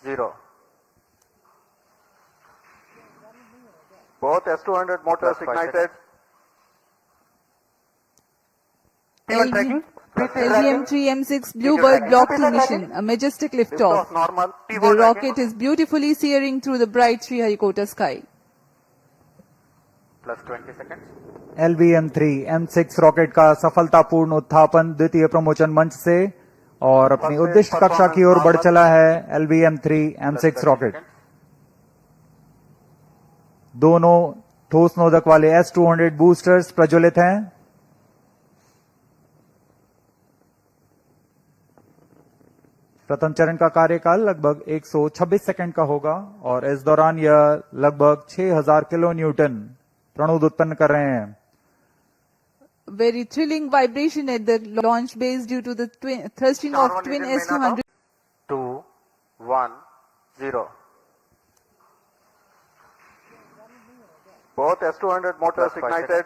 0. Both S200 motors ignited. Fuel tracking. LVM-3 M6 Bluebird block 2 mission, a majestic liftoff. Normal. The rocket is beautifully searing through the bright Sriharikota sky. Plus 20 seconds. LVM-3 M6 rocket का सफलतापूर्ण उत्थापन द्वितीय प्रमोचन मंच से और अपनी उद्दिष्ट कक्षा की ओर बढ़ चला है LVM-3 M6 रॉकेट। दोनों ठोस नोदक वाले S200 बूस्टर्स प्रज्वलित हैं। प्रथम चरण का कार्यकाल लगभग 126 सेकंड का होगा और इस दौरान यह लगभग 6000 किलो न्यूटन प्रणोद उत्पन्न कर रहे हैं। Very thrilling vibration at the launch base due to the thrusting of twin S200. 2, 1, 0. Both S200 motors ignited.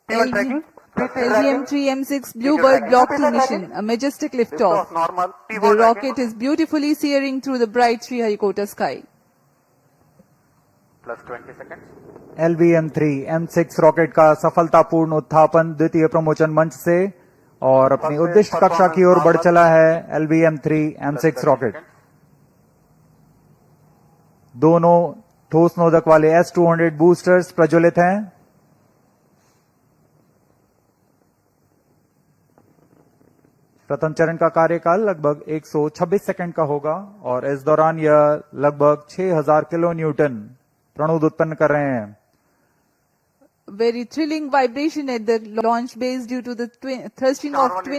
Fuel tracking. LVM-3 M6 Bluebird block 2 mission, a majestic liftoff. Normal. The rocket is beautifully searing through the bright Sriharikota sky. Plus 20 seconds. LVM-3 M6 rocket का सफलतापूर्ण उत्थापन द्वितीय प्रमोचन मंच से और अपनी उद्दिष्ट कक्षा की ओर बढ़ चला है LVM-3 M6 रॉकेट। दोनों ठोस नोदक वाले S200 बूस्टर्स प्रज्वलित हैं। प्रथम चरण का कार्यकाल लगभग 126 सेकंड का होगा और इस दौरान यह लगभग 6000 किलो न्यूटन प्रणोद उत्पन्न कर रहे हैं। Very thrilling vibration at the launch base due to the thrusting of twin